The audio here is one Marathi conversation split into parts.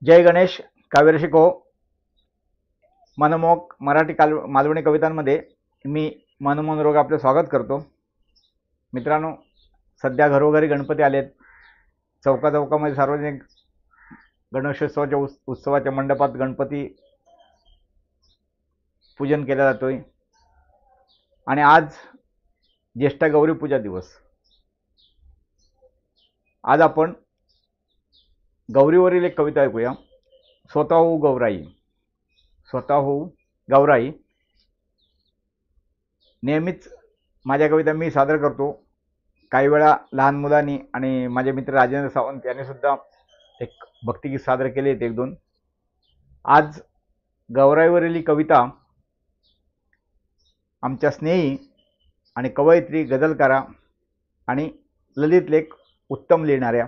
जय गणेश. काव्य शिको मनमोहक मराठी मालवणी कवितांमध्ये मी मनमोहन रोग आपले स्वागत करतो. मित्रांनो, सध्या घरोघरी गणपती आलेत. चौकाचौकामध्ये सार्वजनिक गणेशोत्सवाच्या उत्सवाच्या मंडपात गणपती पूजन केला जातोय. आणि आज ज्येष्ठ गौरी पूजा दिवस. आज आपण गौरीवरील एक कविता ऐकूया. स्वतःहून गौराई. स्वतःहून गौराई. नेहमीच माझ्या कविता मी सादर करतो. काही वेळा लहान मुलांनी आणि माझे मित्र राजेंद्र सावंत यांनी सुद्धा एक भक्तिगीत सादर केले एक दोन. आज गौराईवरील कविता आमच्या स्नेही आणि कवयित्री, गझलकारा आणि ललित लेख उत्तम लिहिणाऱ्या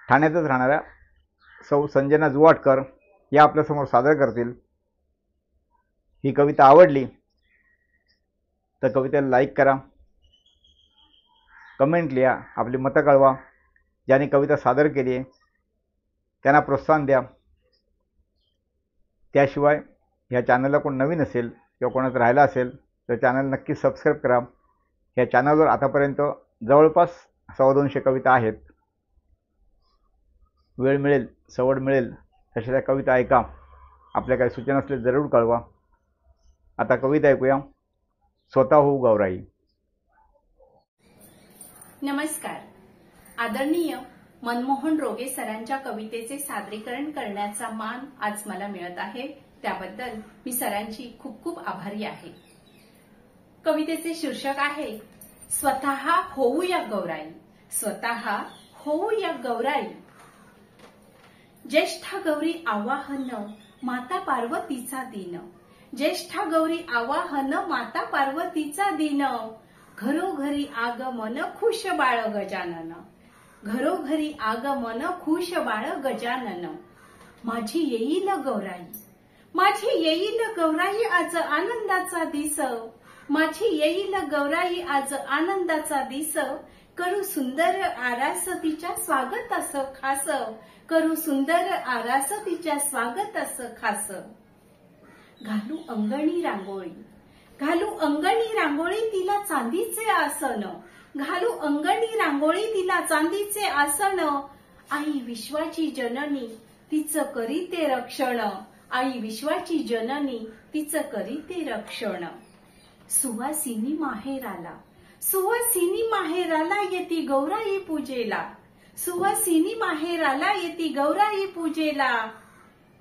ठाण्यातच राहणाऱ्या सौ संजना जुवाटकर या आपल्यासमोर सादर करतील. ही कविता आवडली तर कवितेला लाईक करा, कमेंट लिहा, आपली मतं कळवा. ज्यांनी कविता सादर केली आहे त्यांना प्रोत्साहन द्या. त्याशिवाय ह्या चॅनलला कोण नवीन असेल किंवा कोणाचं राहिला असेल तर चॅनल नक्की सबस्क्राईब करा. ह्या चॅनलवर आतापर्यंत जवळपास 250 कविता आहेत. वेळ मिळेल, सवड मिळेल तशा त्या कविता ऐका. आपल्या काही सूचना असल्या जरूर कळवा. आता कविता ऐकूया. स्वतःहून गौराई. नमस्कार. आदरणीय मनमोहन रोगे सरांच्या कवितेचे सादरीकरण करण्याचा मान आज मला मिळत आहे. त्याबद्दल मी सरांची खूप खूप आभारी आहे. कवितेचे शीर्षक आहे स्वतः होऊया गौराई. स्वतः होऊया गौराई. ज्येष्ठा गौरी आवाहन माता पार्वतीचा दिन. ज्येष्ठा गौरी आवाहन माता पार्वतीचा दिन. घरोघरी आगमन खुश बाळ गजानन. घरोघरी आगमन खुश बाळ गजानन. माझी येईल गौराई. माझी येईल गौराई आज आनंदाचा दिस. माझी येईल गौराई आज आनंदाचा दिस. करू सुंदर आरास तिच्या स्वागत असं खास. करू सुंदर आरास तिच्या स्वागत असं खास. घालू अंगणी रांगोळी. घालू अंगणी रांगोळी तिला चांदीचे आसन. घालू अंगणी रांगोळी तिला चांदीचे आसन. आई विश्वाची जननी तिचं करीते रक्षण. आई विश्वाची जननी तिचं करीते रक्षण. सुवासिनी माहेराला. सुवासिनी माहेराला येती गौराई पूजेला. सुवासिनी माहेराला येती गौराई पूजेला.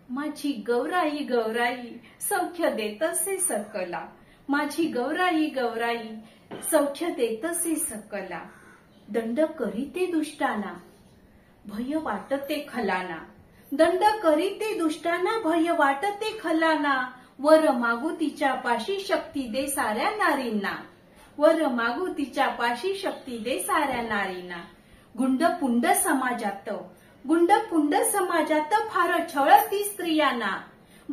माझी गौराई गौराई सौख्य देतसे सकला. माझी गौराई गौराई सौख्य देतसे सकला. दंड करीते दुष्टाना भय वाटते खलाना. दंड करीते दुष्टाना भय वाटते खलाना. वर मागू तिच्या पाशी शक्ती दे साऱ्या नारींना. वर मागू तिच्या पाशी शक्ती दे साऱ्या नारींना. गुंडपुंड समाजात. गुंडपुंड समाजात फार छळती स्त्रियांना.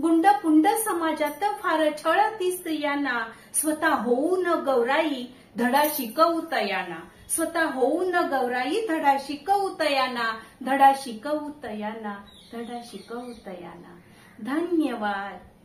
गुंडपुंड समाजात फार छळती स्त्रियांना. स्वतः होऊन गौराई धडा शिकवू तयाना. स्वतः होऊन गौराई धडा शिकवू तयाना. धडा शिकवू तयाना. धडा शिकवू तयाना. धन्यवाद.